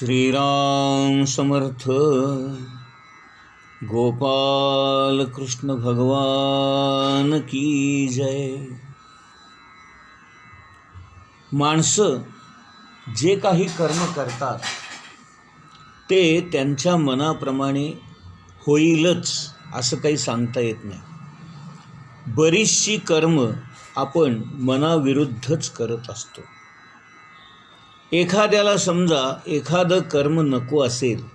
श्रीराम समर्थ. गोपाल कृष्ण भगवान की जय. माणसं जे काही कर्म करतात ते त्यांच्या मनाप्रमाणे होईलच असं काही सांगता येत नाही. बरीचशी कर्म आपण मनाविरुद्धच करत असतो. एखाद्याला समजा एखादं कर्म नको असेल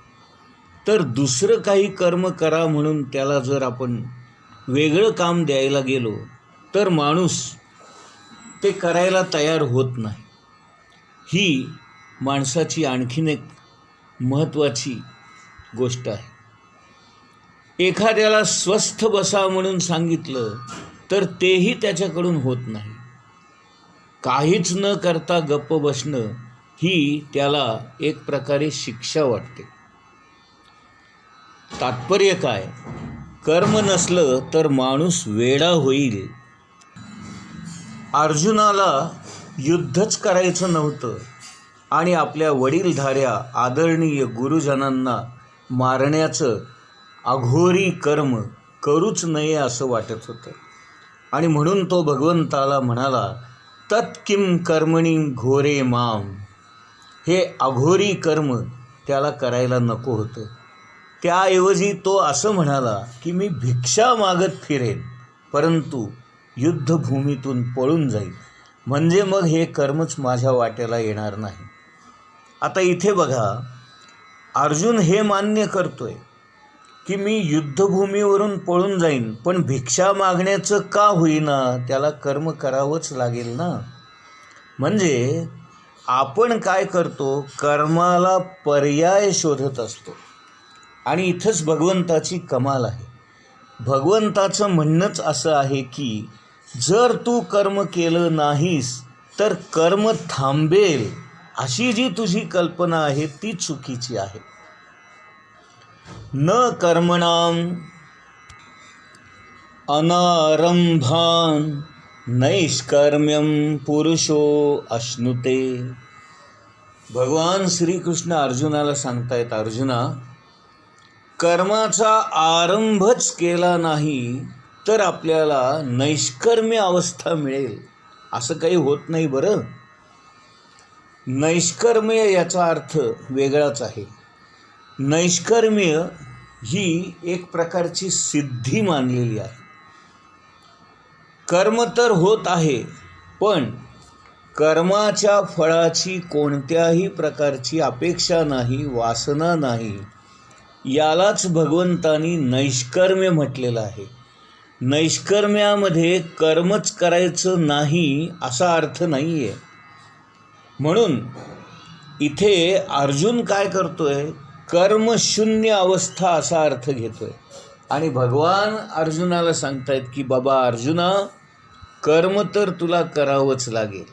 तर दुसरं काही कर्म करा म्हणून त्याला जर आपण वेगळं काम द्यायला गेलो तर माणूस ते करायला तयार होत नाही. ही माणसाची आणखीन एक महत्त्वाची गोष्ट आहे. एखाद्याला स्वस्थ बसा म्हणून सांगितलं तर तेही त्याच्याकडून होत नाही. काहीच न करता गप्प बसणं ही त्याला एक प्रकारे शिक्षा वाटते. तात्पर्य काय? कर्म नसलं तर माणूस वेडा होईल. अर्जुनाला युद्धच करायचं नव्हतं आणि आपल्या वडीलधाऱ्या आदरणीय गुरुजनांना मारण्याचं अघोरी कर्म करूच नये असं वाटत होतं. आणि म्हणून तो भगवंताला म्हणाला, तत्किम कर्मणी घोरे माम. हे अघोरी कर्म त्याला करायला नको होतं. त्याऐवजी तो असं म्हणाला की मी भिक्षा मागत फिरेन परंतु युद्धभूमीतून पळून जाईल, म्हणजे मग हे कर्मच माझ्या वाट्याला येणार नाही. आता इथे बघा, अर्जुन हे मान्य करतोय की मी युद्धभूमीवरून पळून जाईन, पण भिक्षा मागण्याचं का होईना, त्याला कर्म करावंच लागेल ना. म्हणजे आपण काय करतो, कर्माला पर्याय शोधत असतो. आणि इथंच भगवंताची कमाल आहे. भगवंताचं म्हणणंच असं आहे की जर तू कर्म केलं नाहीस तर कर्म थांबेल, अशी जी तुझी कल्पना आहे ती चुकीची आहे. न कर्मणाम अनारंभान नैष्कर्म्यम पुरुषो अश्नुते. भगवान श्रीकृष्ण अर्जुनाला सांगतायत, अर्जुना, कर्माचा आरंभच केला नाही तर आपल्याला नैष्कर्म्य अवस्था मिळेल असं काही होत नाही बरं. नैष्कर्म्य याचा अर्थ वेगळाच आहे. नैष्कर्म्य ही एक प्रकारची सिद्धी मानलेली आहे. कर्म तर होत आहे पण कर्माच्या फळाची कोणत्याही प्रकारची अपेक्षा नाही, वासना नाही. यालाच भगवंतानी नैष्कर्म्य म्हटलेलं आहे. नैष्कर्म्यामध्ये कर्मच करायचं नाही असा अर्थ नाही आहे. म्हणून इथे अर्जुन काय करतोय, कर्मशून्य अवस्था असा अर्थ घेतोय. आणि भगवान अर्जुनाला सांगतायत की बाबा अर्जुना, कर्म तर तुला करावंच लागेल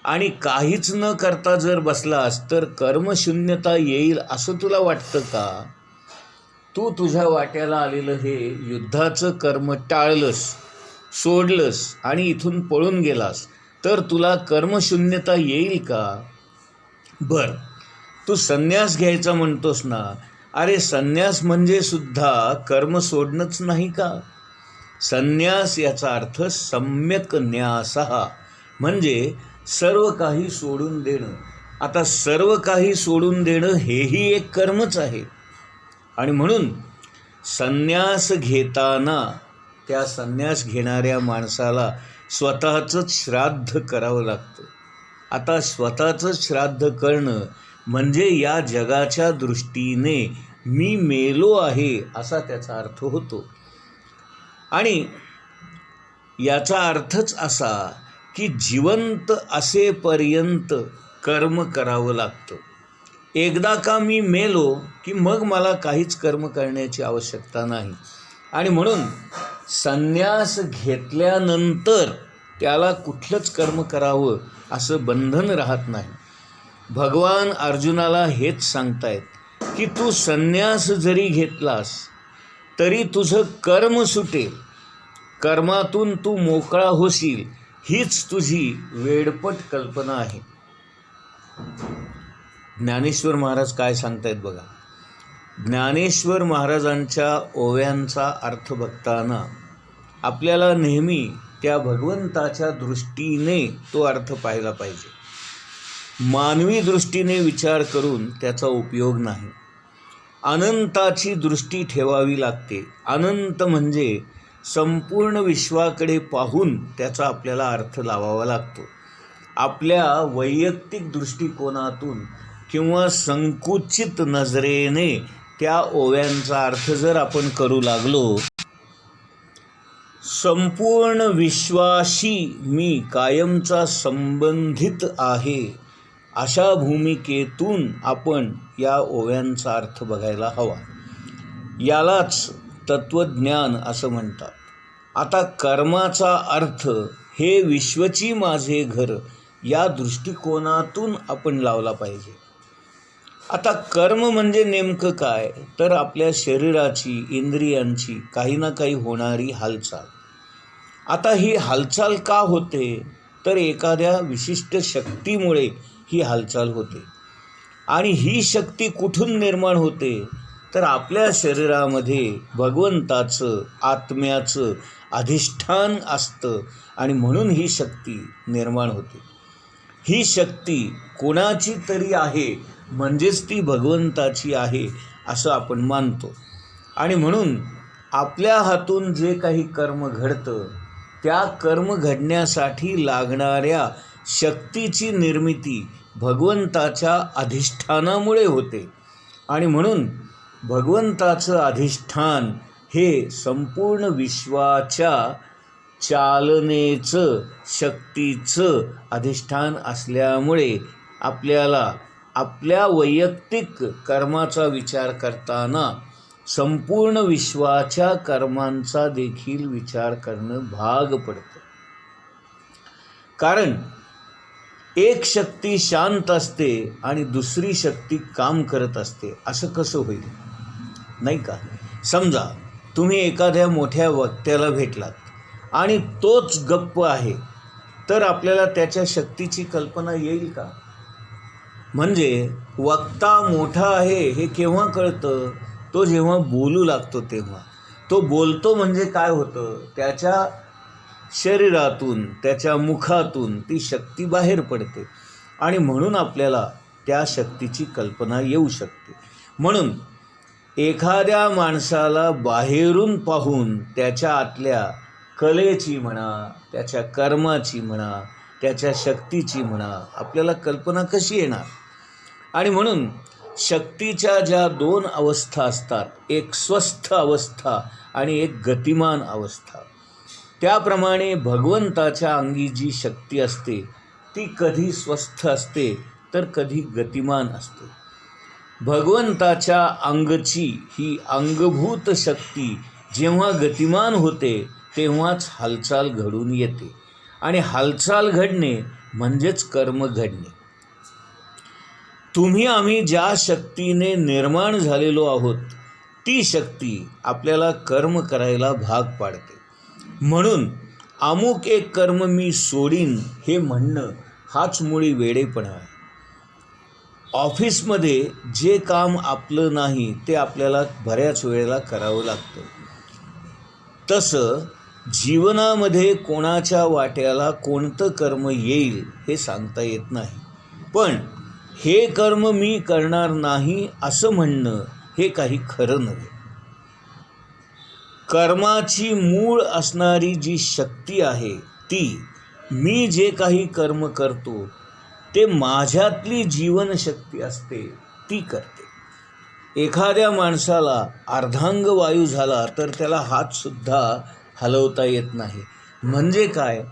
आणि काहीच न करता जर बसलास तर कर्मशून्यता येईल असं तुला वाटतं का? तू तुझ्या वाट्याला आलेलं हे युद्धाचं कर्म टाळलंस, सोडलंस आणि इथून पळून गेलास तर तुला कर्मशून्यता येईल का? बरं, तू संन्यास घ्यायचा म्हणतोस ना, अरे संन्यास म्हणजे सुद्धा कर्म सोडणंच नाही का? संन्यास याचा अर्थ सम्यक न्यासः, म्हणजे सर्व काही सोडून देणं. आता सर्व काही सोडून देणं हेही एक कर्मच आहे. आणि म्हणून संन्यास घेताना त्या संन्यास घेणाऱ्या माणसाला स्वतःचंच श्राद्ध करावं लागतं. आता स्वतःचंच श्राद्ध करणं म्हणजे या जगाच्या दृष्टीने मी मेलो आहे असा त्याचा अर्थ होतो. आणि याचा अर्थच असा की जिवंत असेपर्यंत कर्म करावं लागतं. एकदा का मी मेलो की मग मला काहीच कर्म करण्याची आवश्यकता नाही. आणि म्हणून संन्यास घेतल्यानंतर त्याला कुठलंच कर्म करावं असं बंधन राहत नाही. भगवान अर्जुनाला हेच सांगतायत की तू संन्यास जरी घेतलास तरी तुझं कर्म सुटेल, कर्मातून तू मोकळा होशील, हीच तुझी वेडपट कल्पना आहे. ज्ञानेश्वर महाराज काय सांगतायत बघा. ज्ञानेश्वर महाराजांच्या ओव्यांचा अर्थ बघताना आपल्याला नेहमी त्या भगवंताच्या दृष्टीने तो अर्थ पाहायला पाहिजे. मानवी दृष्टीने विचार करून त्याचा उपयोग नाही. अनंताची दृष्टी ठेवावी लागते. अनंत म्हणजे संपूर्ण विश्वाकडे पाहून त्याचा आपल्याला अर्थ लावावा लागतो. आपल्या वैयक्तिक दृष्टिकोनातून किंवा संकुचित नजरेने त्या ओव्यांचा अर्थ जर आपण करू लागलो, संपूर्ण विश्वाशी मी कायमचा संबंधित आहे, अशा भूमिकेतून आपण या ओव्यांचा अर्थ बघायला हवा. यालाच तत्वज्ञान असं म्हणतात. आता कर्माचा अर्थ हे विश्वची माझे घर या दृष्टिकोनातून आपण लावला पाहिजे. आता कर्म म्हणजे नेमकं काय, तर आपल्या शरीराची, इंद्रियांची काही ना काही होणारी हालचाल. आता ही हालचाल का होते, तर एखाद्या विशिष्ट शक्तीमुळे ही हालचाल होते. आणि ही शक्ती कुठून निर्माण होते, तर आपल्या शरीरामध्ये भगवंताचं, आत्म्याचं अधिष्ठान असतं आणि म्हणून ही शक्ती निर्माण होते. ही शक्ती कोणाची तरी आहे म्हणजेच ती भगवंताची आहे असं आपण मानतो. आणि म्हणून आपल्या हातून जे काही कर्म घडतं त्या कर्म घडण्यासाठी लागणाऱ्या शक्तीची निर्मिती भगवंताच्या अधिष्ठानामुळे होते. आणि म्हणून भगवंताचं अधिष्ठान हे संपूर्ण विश्वाच्या चालनेचं, शक्तीचं अधिष्ठान असल्यामुळे आपल्याला आपल्या वैयक्तिक कर्माचा विचार करताना संपूर्ण विश्वाच्या कर्मांचा देखील विचार करणं भाग पडतं. कारण एक शक्ती शांत असते आणि दुसरी शक्ती काम करत असते, असं कसं होईल, नाही का? समजा तुम्ही एखाद्या मोठ्या वक्त्याला भेटलात आणि तोच गप्प आहे, तर आपल्याला त्याच्या शक्तीची कल्पना येईल का? म्हणजे वक्ता मोठा आहे हे केव्हा कळतं, तो जेव्हा बोलू लागतो तेव्हा. तो बोलतो म्हणजे काय होतं, त्याच्या शरीरातून, त्याच्या मुखातून ती शक्ती बाहेर पडते आणि म्हणून आपल्याला त्या शक्तीची कल्पना येऊ शकते. म्हणून एखाद्या माणसाला बाहेरून पाहून त्याच्या आतल्या कलेची म्हणा, त्याच्या कर्माची म्हणा, त्याच्या शक्तीची म्हणा, आपल्याला कल्पना कशी येणार? आणि म्हणून शक्तीच्या ज्या दोन अवस्था असतात, एक स्वस्थ अवस्था आणि एक गतिमान अवस्था, त्याप्रमाणे भगवंताच्या अंगी जी शक्ती असते ती कधी स्वस्थ असते तर कधी गतिमान असते. भगवंताच्या अंगची ही अंगभूत शक्ती जेव्हा गतिमान होते तेव्हाच हालचाल घडून येते. आणि हालचाल घडणे म्हणजेच कर्म घडणे. तुम्ही आम्ही ज्या शक्तीने निर्माण झालेलो आहोत ती शक्ती आपल्याला कर्म करायला भाग पाडते. म्हणून अमुक एक कर्म मी सोडीन हे म्हणणं हाच मुळी वेडेपणा आहे. ऑफिसमध्ये जे काम आपलं नाही ते आपल्याला बऱ्याच वेळेला करावं लागतं. तसं जीवनामध्ये कोणाच्या वाट्याला कोणतं कर्म येईल हे सांगता येत नाही. पण हे कर्म मी करणार नाही असं म्हणणं हे काही खरं नव्हे. कर्माची मूळ असणारी जी शक्ती आहे ती मी जे काही कर्म करतो ते माझ्यातली जीवनशक्ती असते ती करते. एखाद्या माणसाला अर्धांगवायू झाला तर त्याला हातसुद्धा हलवता येत नाही. म्हणजे काय,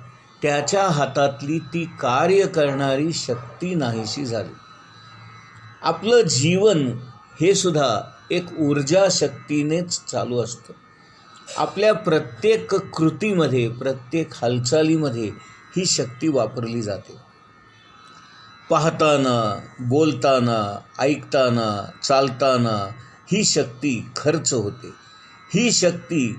त्याच्या हातातली ती कार्य करणारी शक्ती नाहीशी झाली. आपलं जीवन हे सुद्धा एक ऊर्जा शक्तीनेच चालू असतं. आपल्या प्रत्येक कृतीमध्ये, प्रत्येक हालचालीमध्ये ही शक्ती वापरली जाते. पाहताना, बोलताना, ऐकताना, चालताना ही शक्ती खर्च होते. ही शक्ती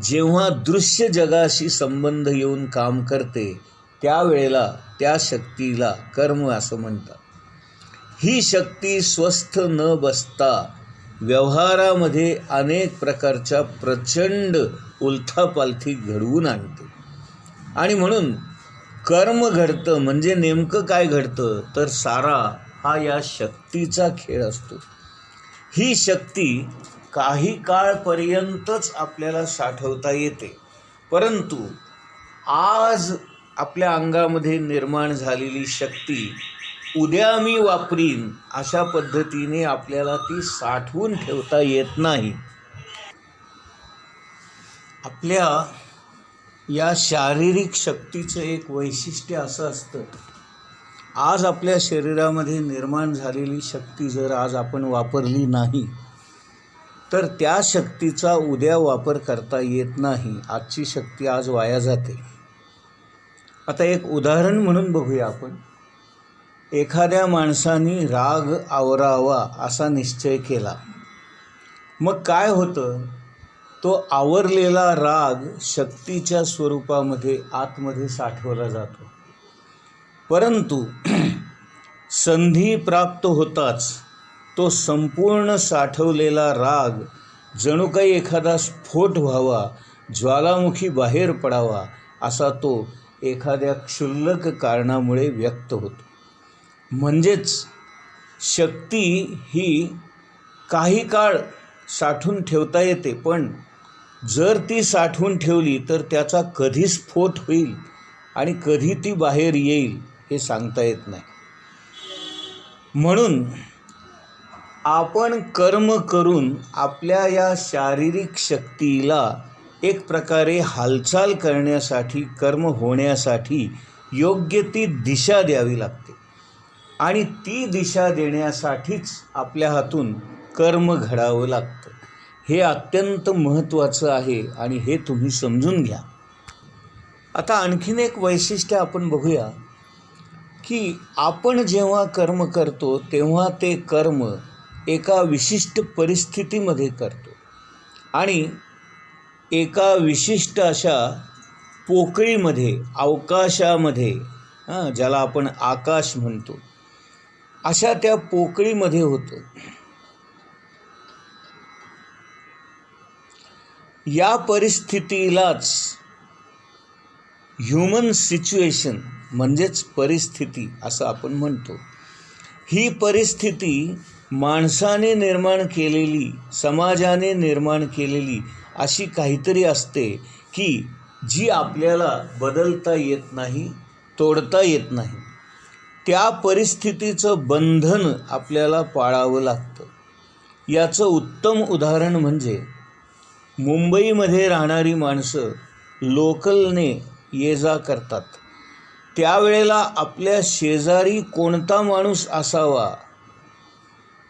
जेव्हा दृश्य जगाशी संबंध येऊन काम करते त्यावेळेला त्या शक्तीला कर्म असं म्हणतात. ही शक्ती स्वस्थ न बसता व्यवहारामध्ये अनेक प्रकारच्या प्रचंड उलथापालथी घडवून आणते. आणि म्हणून कर्म घडतं म्हणजे नेमकं काय घडतं तर सारा हा या शक्तीचा खेळ असतो. ही शक्ती काही काळपर्यंतच आपल्याला साठवता येते, परंतु आज आपल्या अंगामध्ये निर्माण झालेली शक्ती उद्या मी वापरीन अशा पद्धतीने आपल्याला ती साठवून ठेवता येत नाही. आपल्या या शारीरिक शक्तीचं एक वैशिष्ट्य असं असतं, आज आपल्या शरीरामध्ये निर्माण झालेली शक्ती जर आज आपण वापरली नाही तर त्या शक्तीचा उद्या वापर करता येत नाही. आजची शक्ती आज वाया जाते. आता एक उदाहरण म्हणून बघूया आपण. एखाद्या माणसाने राग आवरावा असा निश्चय केला. मग काय होतं, तो आवरलेला राग शक्तीच्या स्वरूपामध्ये आतमध्ये साठवला जातो. परंतु संधी प्राप्त होताच तो संपूर्ण साठवलेला राग जणू काही एखादा स्फोट व्हावा, ज्वालामुखी बाहेर पडावा असा तो एखाद्या क्षुल्लक कारणामुळे व्यक्त होतो. म्हणजेच शक्ती ही काही काळ साठवून ठेवता येते, पण जर ती साठवून ठेवली तर त्याचा कधी स्फोट होईल आणि कधी ती बाहेर येईल हे सांगता येत नाही. म्हणून आपण कर्म करून आपल्या या शारीरिक शक्तीला एक प्रकारे हालचाल करण्यासाठी, कर्म होण्यासाठी योग्य ती दिशा द्यावी लागते. आणि ती दिशा देण्यासाठीच आपल्या हातून कर्म घडावं लागतं. हे अत्यंत महत्त्वाचं आहे आणि हे तुम्ही समजून घ्या. आता आणखीन एक वैशिष्ट्य आपण बघूया की आपण जेव्हा कर्म करतो तेव्हा ते कर्म एका विशिष्ट परिस्थितीमध्ये करतो आणि एका विशिष्ट अशा पोकळीमध्ये, अवकाशामध्ये, ज्याला आपण आकाश म्हणतो, अशा त्या पोकळीमध्ये होतं. या परिस्थितीलाच ह्युमन सिच्युएशन म्हणजेच परिस्थिती असं आपण म्हणतो. ही परिस्थिती माणसाने निर्माण केलेली, समाजाने निर्माण केलेली अशी काहीतरी असते की जी आपल्याला बदलता येत नाही, तोडता येत नाही. त्या परिस्थितीचं बंधन आपल्याला पाळावं लागतं. याचं उत्तम उदाहरण म्हणजे मुंबईमध्ये राहणारी माणसं लोकलने ये जा करतात. त्यावेळेला आपल्या शेजारी कोणता माणूस असावा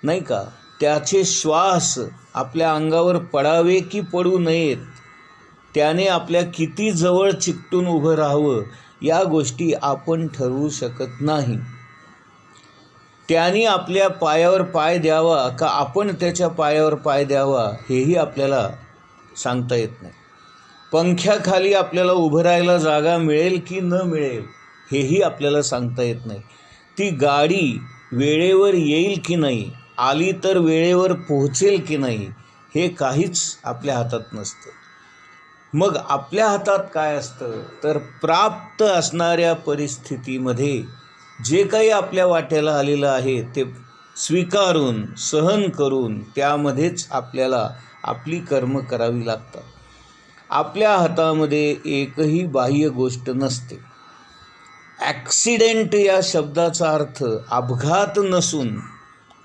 नाही का, त्याचे श्वास आपल्या अंगावर पडावे की पडू नयेत, त्याने आपल्या किती जवळ चिकटून उभं राहावं या गोष्टी आपण ठरवू शकत नाही. त्याने आपल्या पायावर पाय द्यावा का आपण त्याच्या पायावर पाय द्यावा हेही आपल्याला सांगता येत नाही. पंख्याखाली आपल्याला उभं राहायला जागा मिळेल की न मिळेल हेही आपल्याला सांगता येत नाही. ती गाडी वेळेवर येईल की नाही, आली तर वेळेवर पोहोचेल की नाही हे काहीच आपल्या हातात नसतं. मग आपल्या हातात काय असतं तर प्राप्त असणाऱ्या परिस्थितीमध्ये जे काही आपल्या वाट्याला आलेलं आहे ते स्वीकारून, सहन करून त्यामध्येच आपल्याला आपली कर्म करावी लागतात. आपल्या हातामध्ये एकही बाह्य गोष्ट नसते. ॲक्सिडेंट या शब्दाचा अर्थ अपघात नसून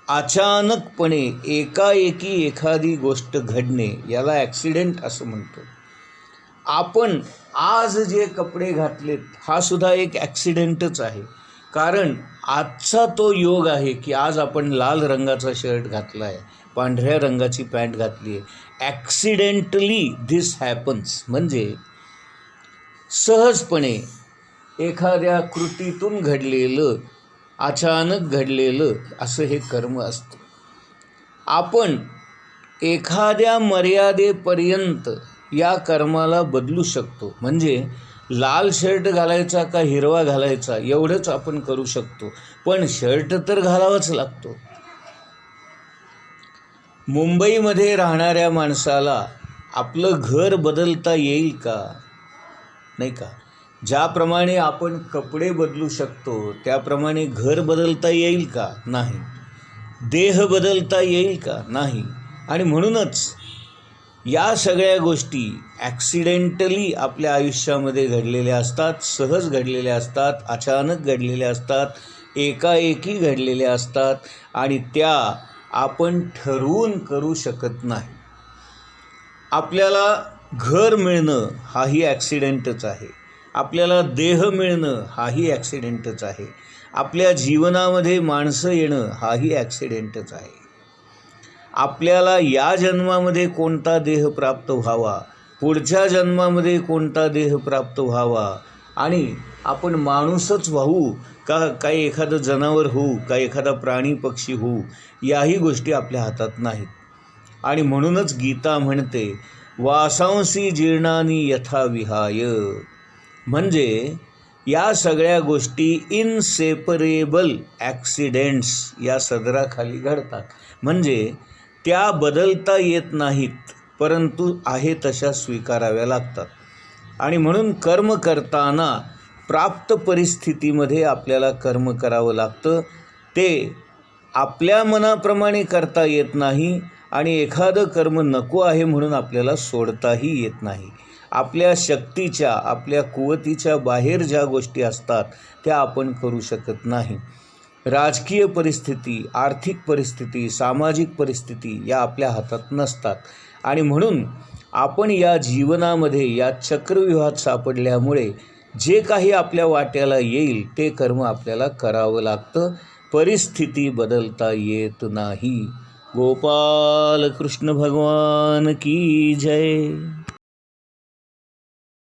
अचानकपणे एकाएकी एखादी गोष्ट घडणे याला ॲक्सिडेंट असं म्हणतो. आपण आज जे कपडे घातलेत हा सुद्धा एक ॲक्सिडेंटच आहे. कारण आजचा तो योग आहे की आज आपण लाल रंगाचा शर्ट घातला आहे, पांढऱ्या रंगाची पॅन्ट घातली आहे. ॲक्सिडेंटली धिस हॅपन्स म्हणजे सहजपणे एखाद्या कृतीतून घडलेलं, अचानक घडलेलं असं हे कर्म असतं. आपण एखाद्या मर्यादेपर्यंत या कर्माला बदलू शकतो. म्हणजे लाल शर्ट घालायचा का हिरवा घालायचा एवढंच आपण करू शकतो, पण शर्ट तर घालावाच लागतो. मुंबईमध्ये राहणाऱ्या माणसाला आपलं घर बदलता येईल का? नाही का? ज्याप्रमाणे आपण कपडे बदलू शकतो त्याप्रमाणे घर बदलता येईल का? नाही. देह बदलता येईल का? नाही. आणि म्हणूनच या सगळ्या गोष्टी ॲक्सिडेंटली आपल्या आयुष्यामध्ये घडलेल्या असतात, सहज घडलेल्या असतात, अचानक घडलेल्या असतात, एकाएकी घडलेल्या असतात आणि त्या आपण ठरवून करू शकत नाही. आपल्याला घर मिळणं हाही ॲक्सिडेंटच आहे. आपल्याला देह मिळणं हाही ॲक्सिडेंटच आहे. आपल्या जीवनामध्ये माणसं येणं हाही ॲक्सिडेंटच आहे. आपल्याला या जन्मामध्ये कोणता देह प्राप्त व्हावा, पुढच्या जन्मामध्ये कोणता देह प्राप्त व्हावा आणि आपण माणूसच व्हावू का एखादं जनावर होऊ का एखादा प्राणी पक्षी होऊ, याही गोष्टी आपल्या हातात नाहीत. आणि म्हणूनच गीता म्हणते वासांसी जीर्णानी यथा विहाय, म्हणजे या सगळ्या गोष्टी इनसेपरेबल ॲक्सिडेंट्स या सदराखाली घडतात. म्हणजे त्या बदलता येत नाहीत, परंतु आहे तशा स्वीकाराव्या लागतात. आणि म्हणून कर्म करताना प्राप्त परिस्थितीमध्ये आपल्याला कर्म करावं लागतं. ते आपल्या मनाप्रमाणे करता येत नाही आणि एखादं कर्म नको आहे म्हणून आपल्याला सोडताही येत नाही. आपल्या शक्तीच्या, आपल्या कुवतीच्या बाहेर ज्या गोष्टी असतात त्या आपण करू शकत नाही. राजकीय परिस्थिती, आर्थिक परिस्थिती, सामाजिक परिस्थिती या आपल्या हातात नसतात. आणि म्हणून आपण या जीवनामध्ये या चक्रव्यूहात सापडल्यामुळे जे काही आपल्या वाट्याला येईल ते कर्म आपल्याला करावं लागतं. परिस्थिती बदलता येत नाही. गोपाल कृष्ण भगवान की जय.